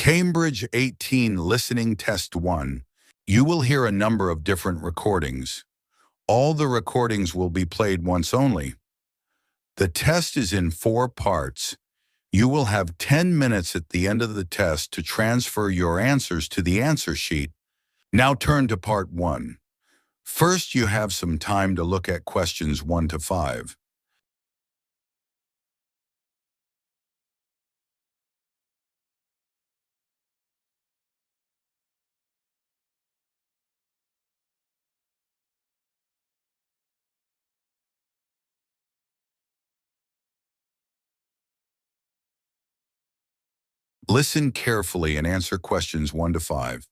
Cambridge 18 Listening Test 1. You will hear a number of different recordings. All the recordings will be played once only. The test is in 4 parts. You will have 10 minutes at the end of the test to transfer your answers to the answer sheet. Now turn to part 1. First, you have some time to look at questions 1 to 5. Listen carefully and answer questions 1 to 5.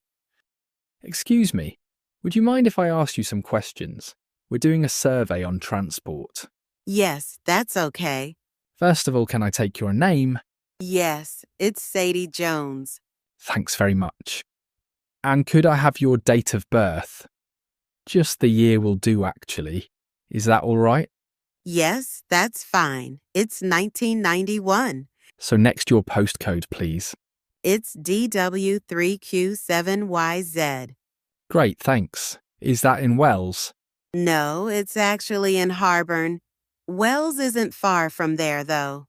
Excuse me, would you mind if I asked you some questions? We're doing a survey on transport. Yes, that's okay. First of all, can I take your name? Yes, it's Sadie Jones. Thanks very much. And could I have your date of birth? Just the year will do, actually. Is that all right? Yes, that's fine. It's 1991. So next your postcode, please. It's DW3Q7YZ. Great, thanks. Is that in Wells? No, it's actually in Harborne. Wells isn't far from there, though.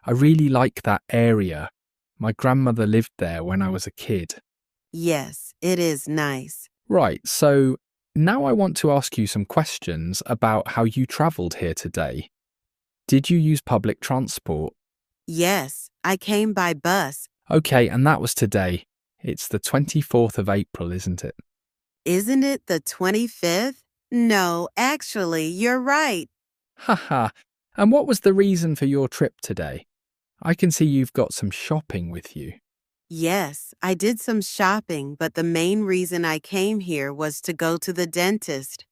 I really like that area. My grandmother lived there when I was a kid. Yes, it is nice. Right, so now I want to ask you some questions about how you travelled here today. Did you use public transport? Yes, I came by bus. Okay, and that was today. It's the 24th of April, isn't it? Isn't it the 25th? No, actually, you're right. Haha. And what was the reason for your trip today? I can see you've got some shopping with you. Yes, I did some shopping, but the main reason I came here was to go to the dentist.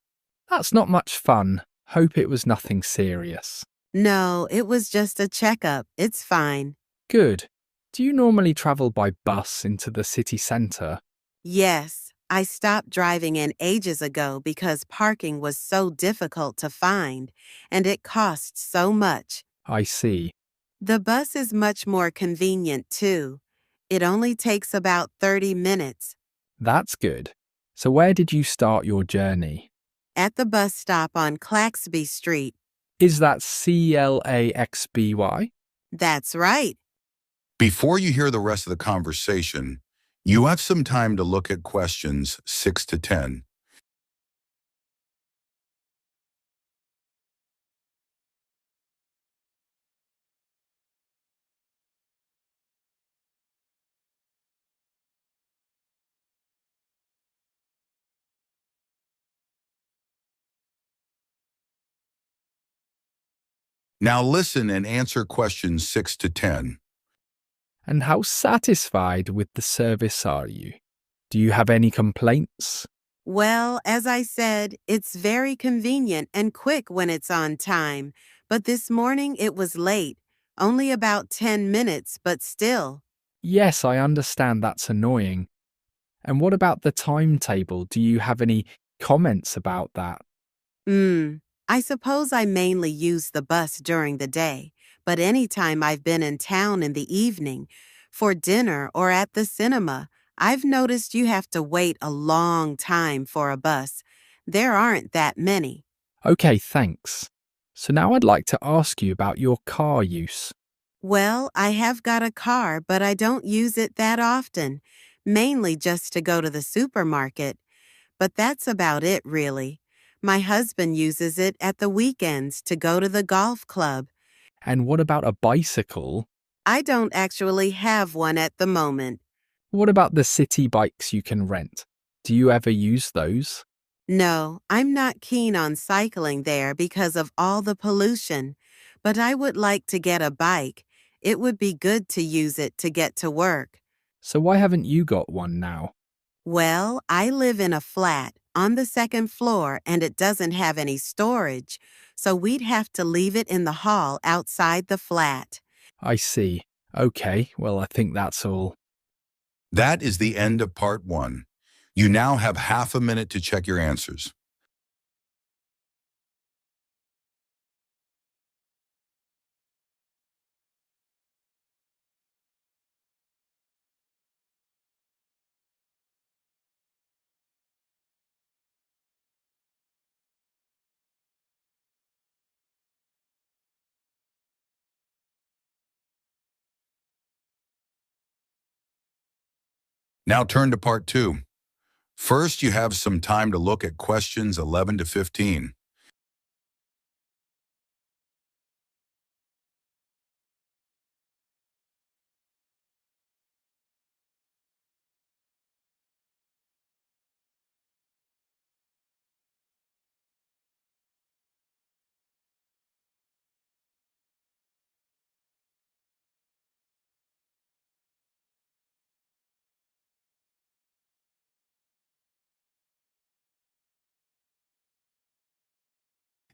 That's not much fun. Hope it was nothing serious. No, it was just a checkup. It's fine. Good. Do you normally travel by bus into the city centre? Yes, I stopped driving in ages ago because parking was so difficult to find, and it costs so much. I see. The bus is much more convenient, too. It only takes about 30 minutes. That's good. So where did you start your journey? At the bus stop on Claxby Street. Is that Claxby? That's right. Before you hear the rest of the conversation, you have some time to look at questions 6 to 10. Now listen and answer questions 6 to 10. And how satisfied with the service are you? Do you have any complaints? Well, as I said, it's very convenient and quick when it's on time. But this morning it was late. Only about 10 minutes, but still. Yes, I understand that's annoying. And what about the timetable? Do you have any comments about that? I suppose I mainly use the bus during the day, but anytime I've been in town in the evening, for dinner or at the cinema, I've noticed you have to wait a long time for a bus. There aren't that many. Okay, thanks. So now I'd like to ask you about your car use. Well, I have got a car, but I don't use it that often, mainly just to go to the supermarket. But that's about it, really. My husband uses it at the weekends to go to the golf club. And what about a bicycle? I don't actually have one at the moment. What about the city bikes you can rent? Do you ever use those? No, I'm not keen on cycling there because of all the pollution, but I would like to get a bike. It would be good to use it to get to work. So why haven't you got one now? Well, I live in a flat on the 2nd floor and it doesn't have any storage, so we'd have to leave it in the hall outside the flat. I see. Okay, well, I think that's all. That is the end of part 1. You now have half a minute to check your answers. Now turn to part 2. First, you have some time to look at questions 11 to 15.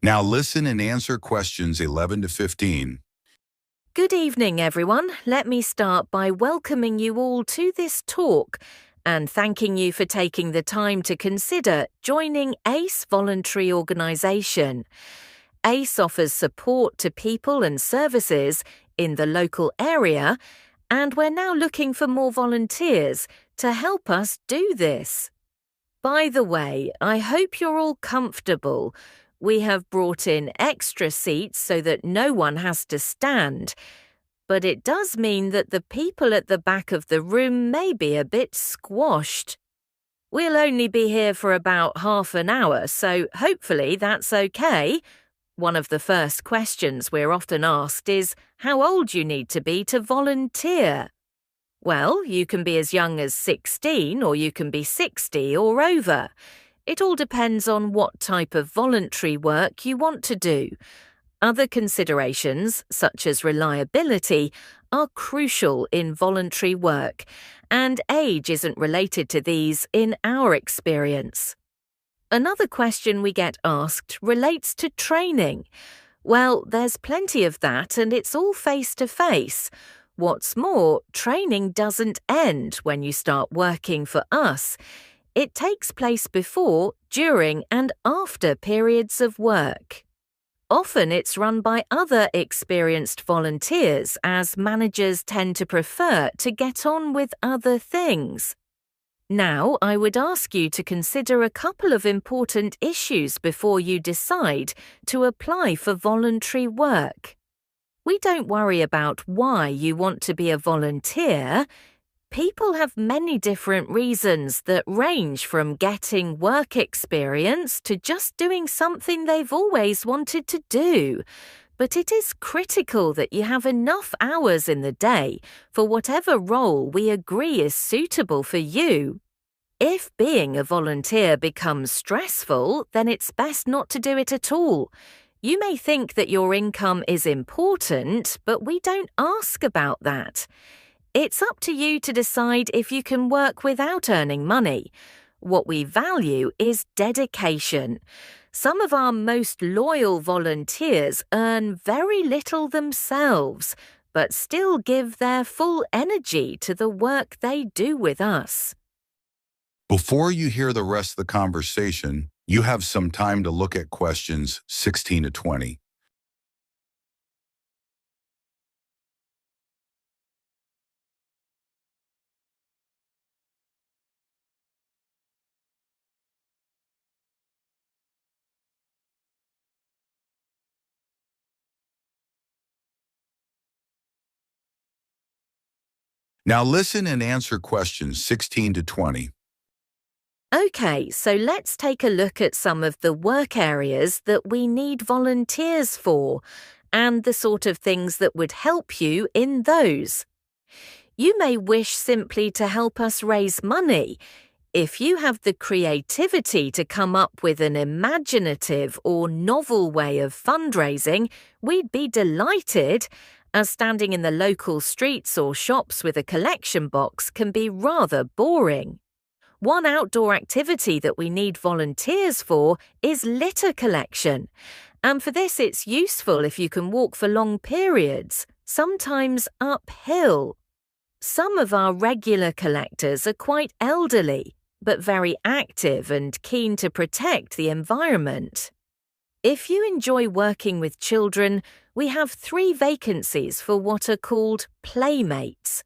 Now listen and answer questions 11 to 15. Good evening, everyone. Let me start by welcoming you all to this talk and thanking you for taking the time to consider joining ACE Voluntary Organisation. ACE offers support to people and services in the local area, and we're now looking for more volunteers to help us do this. By the way, I hope you're all comfortable. We have brought in extra seats so that no one has to stand. But it does mean that the people at the back of the room may be a bit squashed. We'll only be here for about half an hour, so hopefully that's okay. One of the first questions we're often asked is how old you need to be to volunteer. Well, you can be as young as 16 or you can be 60 or over. It all depends on what type of voluntary work you want to do. Other considerations, such as reliability, are crucial in voluntary work, and age isn't related to these in our experience. Another question we get asked relates to training. Well, there's plenty of that, and it's all face-to-face. What's more, training doesn't end when you start working for us. It takes place before, during, and after periods of work. Often it's run by other experienced volunteers, as managers tend to prefer to get on with other things. Now, I would ask you to consider a couple of important issues before you decide to apply for voluntary work. We don't worry about why you want to be a volunteer. People have many different reasons that range from getting work experience to just doing something they've always wanted to do. But it is critical that you have enough hours in the day for whatever role we agree is suitable for you. If being a volunteer becomes stressful, then it's best not to do it at all. You may think that your income is important, but we don't ask about that. It's up to you to decide if you can work without earning money. What we value is dedication. Some of our most loyal volunteers earn very little themselves, but still give their full energy to the work they do with us. Before you hear the rest of the conversation, you have some time to look at questions 16 to 20. Now listen and answer questions 16 to 20. Okay, so let's take a look at some of the work areas that we need volunteers for, and the sort of things that would help you in those. You may wish simply to help us raise money. If you have the creativity to come up with an imaginative or novel way of fundraising, we'd be delighted, as standing in the local streets or shops with a collection box can be rather boring. One outdoor activity that we need volunteers for is litter collection, and for this it's useful if you can walk for long periods, sometimes uphill. Some of our regular collectors are quite elderly, but very active and keen to protect the environment. If you enjoy working with children, we have 3 vacancies for what are called playmates.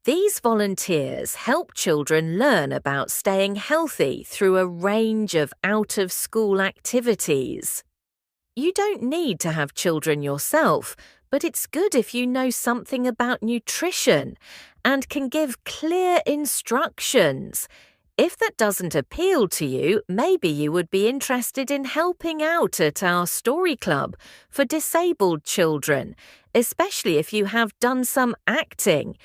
These volunteers help children learn about staying healthy through a range of out-of-school activities. You don't need to have children yourself, but it's good if you know something about nutrition and can give clear instructions. If that doesn't appeal to you, maybe you would be interested in helping out at our story club for disabled children, especially if you have done some acting.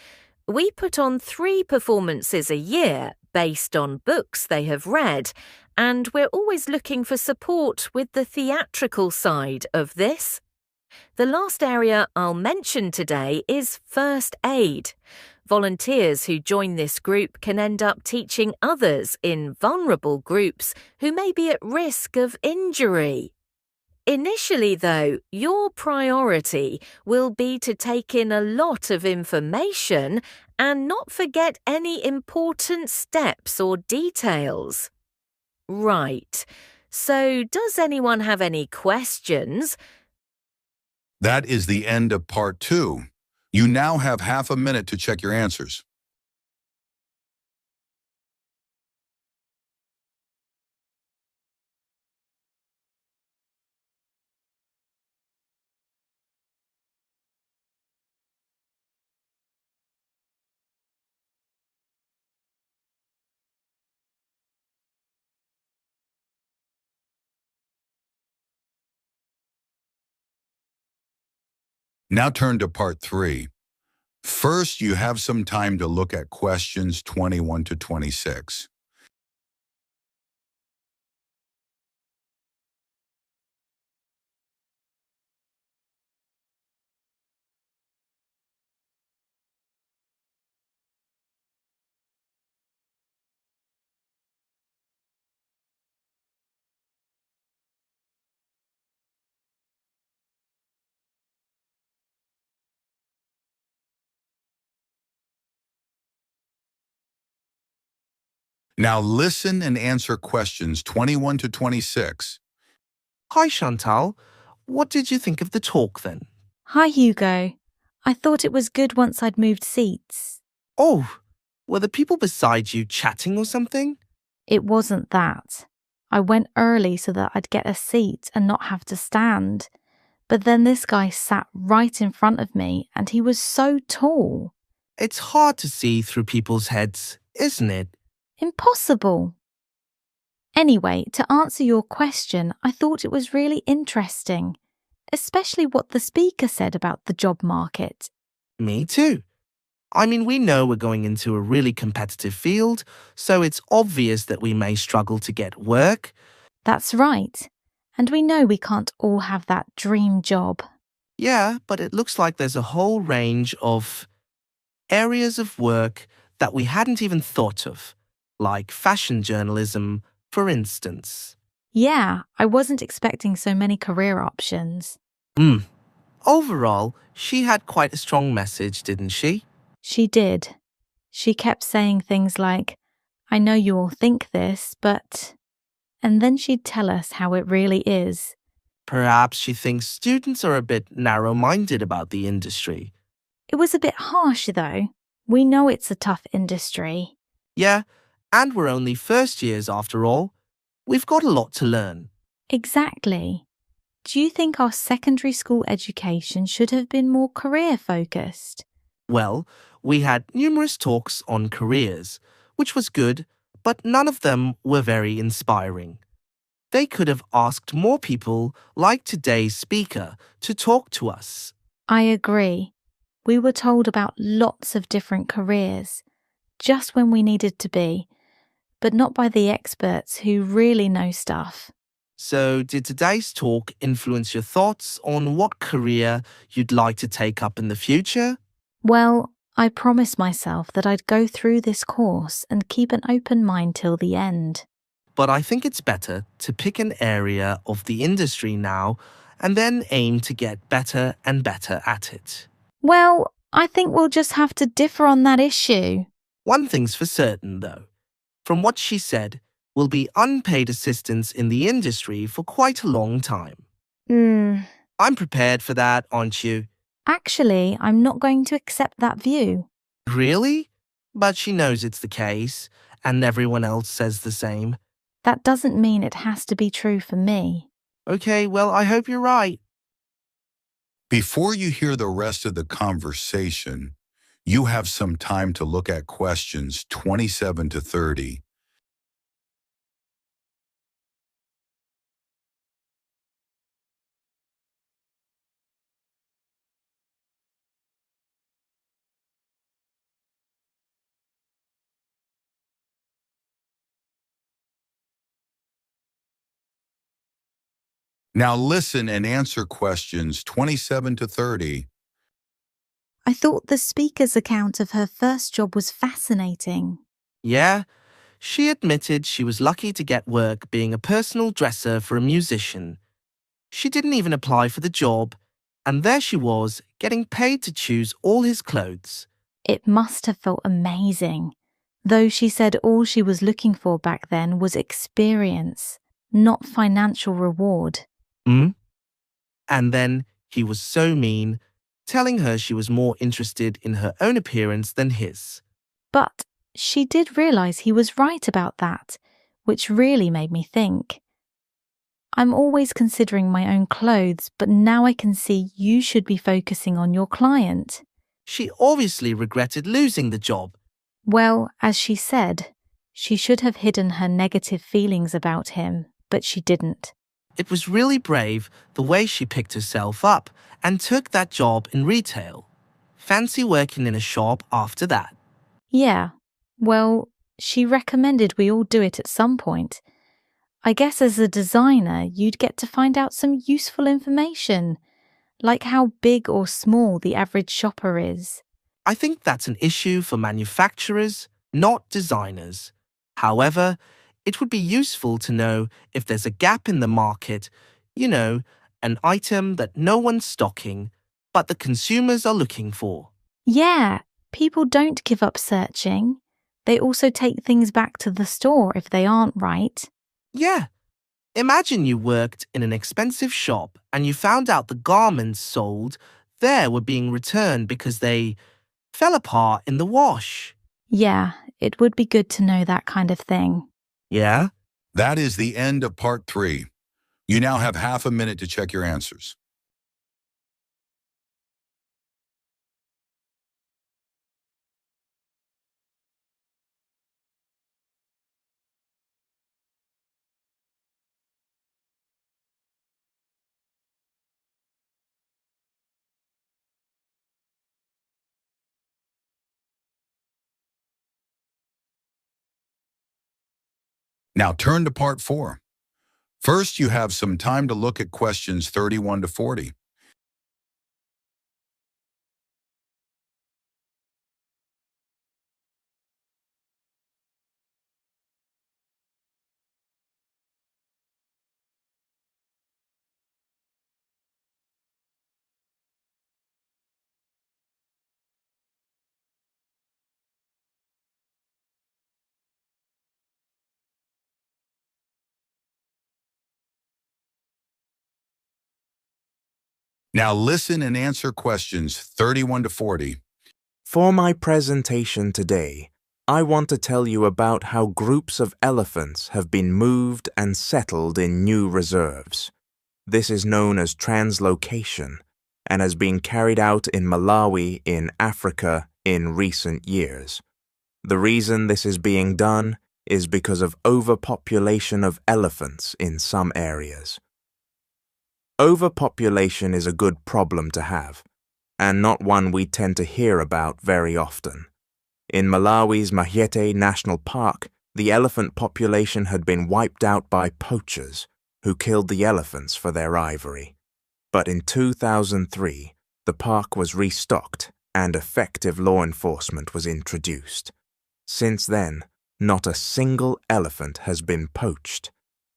We put on 3 performances a year based on books they have read, and we're always looking for support with the theatrical side of this. The last area I'll mention today is first aid. Volunteers who join this group can end up teaching others in vulnerable groups who may be at risk of injury. Initially, though, your priority will be to take in a lot of information and not forget any important steps or details. Right. So, does anyone have any questions? That is the end of part 2. You now have half a minute to check your answers. Now turn to part 3. First, you have some time to look at questions 21 to 26. Now listen and answer questions 21 to 26. Hi, Chantal. What did you think of the talk then? Hi, Hugo. I thought it was good once I'd moved seats. Oh, were the people beside you chatting or something? It wasn't that. I went early so that I'd get a seat and not have to stand. But then this guy sat right in front of me and he was so tall. It's hard to see through people's heads, isn't it? Impossible. Anyway, to answer your question, I thought it was really interesting, especially what the speaker said about the job market. Me too. I mean, we know we're going into a really competitive field, so it's obvious that we may struggle to get work. That's right. And we know we can't all have that dream job. Yeah, but it looks like there's a whole range of areas of work that we hadn't even thought of, like fashion journalism, for instance. Yeah, I wasn't expecting so many career options. Overall, she had quite a strong message, didn't she? She did. She kept saying things like, I know you all think this, but... And then she'd tell us how it really is. Perhaps she thinks students are a bit narrow-minded about the industry. It was a bit harsh, though. We know it's a tough industry. Yeah, and we're only first years after all. We've got a lot to learn. Exactly. Do you think our secondary school education should have been more career-focused? Well, we had numerous talks on careers, which was good, but none of them were very inspiring. They could have asked more people, like today's speaker, to talk to us. I agree. We were told about lots of different careers, just when we needed to be, but not by the experts who really know stuff. So, did today's talk influence your thoughts on what career you'd like to take up in the future? Well, I promised myself that I'd go through this course and keep an open mind till the end. But I think it's better to pick an area of the industry now and then aim to get better and better at it. Well, I think we'll just have to differ on that issue. One thing's for certain, though. From what she said, we'll be unpaid assistants in the industry for quite a long time. I'm prepared for that, aren't you? Actually, I'm not going to accept that view. Really? But she knows it's the case, and everyone else says the same. That doesn't mean it has to be true for me. Okay, well, I hope you're right. Before you hear the rest of the conversation, you have some time to look at questions 27 to 30. Now listen and answer questions 27 to 30. I thought the speaker's account of her first job was fascinating. Yeah, she admitted she was lucky to get work being a personal dresser for a musician. She didn't even apply for the job, and there she was, getting paid to choose all his clothes. It must have felt amazing, though she said all she was looking for back then was experience, not financial reward. Hmm? And then he was so mean, telling her she was more interested in her own appearance than his. But she did realise he was right about that, which really made me think. I'm always considering my own clothes, but now I can see you should be focusing on your client. She obviously regretted losing the job. Well, as she said, she should have hidden her negative feelings about him, but she didn't. It was really brave the way she picked herself up and took that job in retail. Fancy working in a shop after that. Yeah, well, she recommended we all do it at some point. I guess as a designer, you'd get to find out some useful information, like how big or small the average shopper is. I think that's an issue for manufacturers, not designers. However, it would be useful to know if there's a gap in the market, an item that no one's stocking, but the consumers are looking for. Yeah, people don't give up searching. They also take things back to the store if they aren't right. Yeah. Imagine you worked in an expensive shop and you found out the garments sold there were being returned because they fell apart in the wash. Yeah, it would be good to know that kind of thing. Yeah? That is the end of part 3. You now have half a minute to check your answers. Now turn to part 4. First, you have some time to look at questions 31 to 40. Now listen and answer questions 31 to 40. For my presentation today, I want to tell you about how groups of elephants have been moved and settled in new reserves. This is known as translocation and has been carried out in Malawi in Africa in recent years. The reason this is being done is because of overpopulation of elephants in some areas. Overpopulation is a good problem to have, and not one we tend to hear about very often. In Malawi's Mahete National Park, the elephant population had been wiped out by poachers who killed the elephants for their ivory. But in 2003, the park was restocked and effective law enforcement was introduced. Since then, not a single elephant has been poached.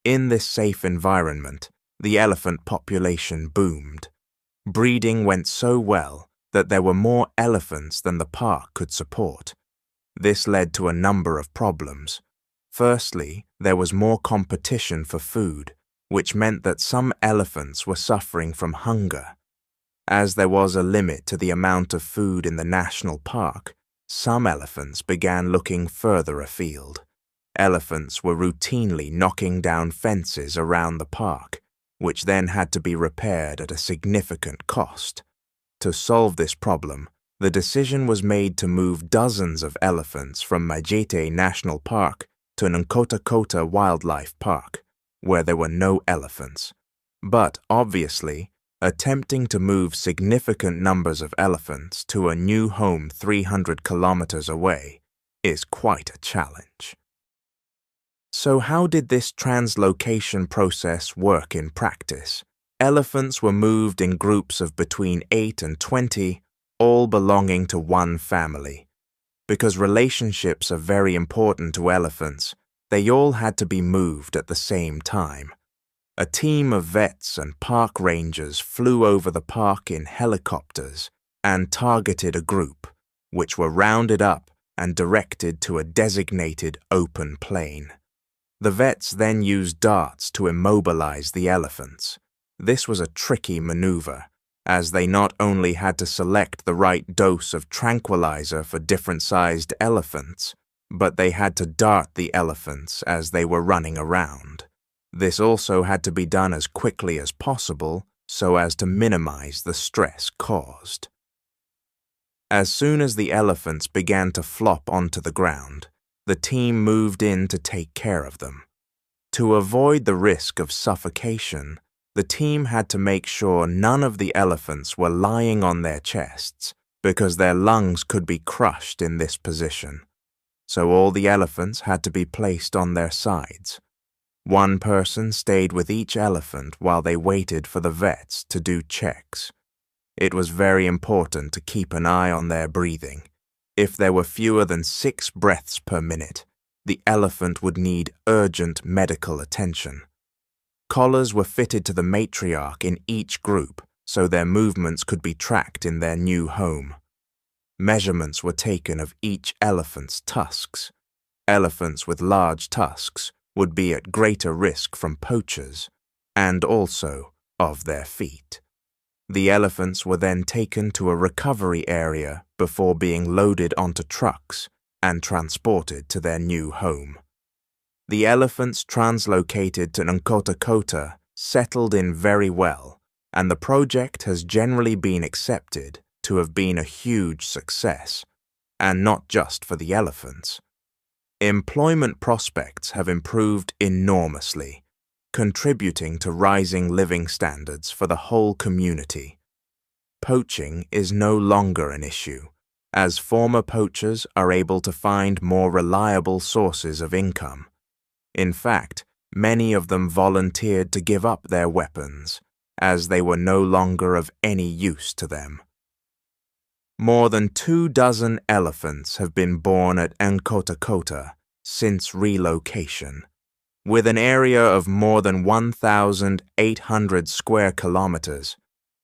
In this safe environment, the elephant population boomed. Breeding went so well that there were more elephants than the park could support. This led to a number of problems. Firstly, there was more competition for food, which meant that some elephants were suffering from hunger. As there was a limit to the amount of food in the national park, some elephants began looking further afield. Elephants were routinely knocking down fences around the park, which then had to be repaired at a significant cost. To solve this problem, the decision was made to move dozens of elephants from Majete National Park to Nkota Wildlife Park, where there were no elephants. But obviously, attempting to move significant numbers of elephants to a new home 300 kilometers away is quite a challenge. So how did this translocation process work in practice? Elephants were moved in groups of between 8 and 20, all belonging to one family. Because relationships are very important to elephants, they all had to be moved at the same time. A team of vets and park rangers flew over the park in helicopters and targeted a group, which were rounded up and directed to a designated open plain. The vets then used darts to immobilize the elephants. This was a tricky maneuver, as they not only had to select the right dose of tranquilizer for different-sized elephants, but they had to dart the elephants as they were running around. This also had to be done as quickly as possible so as to minimize the stress caused. As soon as the elephants began to flop onto the ground, the team moved in to take care of them. To avoid the risk of suffocation, the team had to make sure none of the elephants were lying on their chests because their lungs could be crushed in this position. So all the elephants had to be placed on their sides. One person stayed with each elephant while they waited for the vets to do checks. It was very important to keep an eye on their breathing. If there were fewer than 6 breaths per minute, the elephant would need urgent medical attention. Collars were fitted to the matriarch in each group so their movements could be tracked in their new home. Measurements were taken of each elephant's tusks. Elephants with large tusks would be at greater risk from poachers, and also of their feet. The elephants were then taken to a recovery area before being loaded onto trucks and transported to their new home. The elephants translocated to Nkota settled in very well, and the project has generally been accepted to have been a huge success, and not just for the elephants. Employment prospects have improved enormously, contributing to rising living standards for the whole community. Poaching is no longer an issue, as former poachers are able to find more reliable sources of income. In fact, many of them volunteered to give up their weapons, as they were no longer of any use to them. More than 24 elephants have been born at Nkota since relocation. With an area of more than 1,800 square kilometers,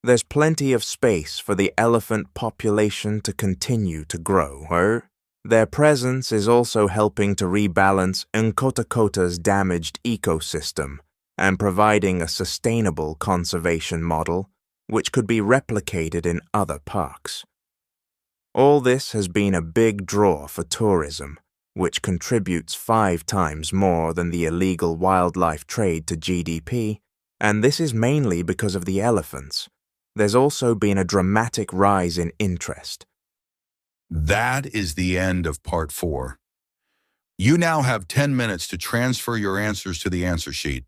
there's plenty of space for the elephant population to continue to grow. Their presence is also helping to rebalance Nkota's damaged ecosystem and providing a sustainable conservation model which could be replicated in other parks. All this has been a big draw for tourism, which contributes 5 times more than the illegal wildlife trade to GDP, and this is mainly because of the elephants. There's also been a dramatic rise in interest. That is the end of part 4. You now have 10 minutes to transfer your answers to the answer sheet.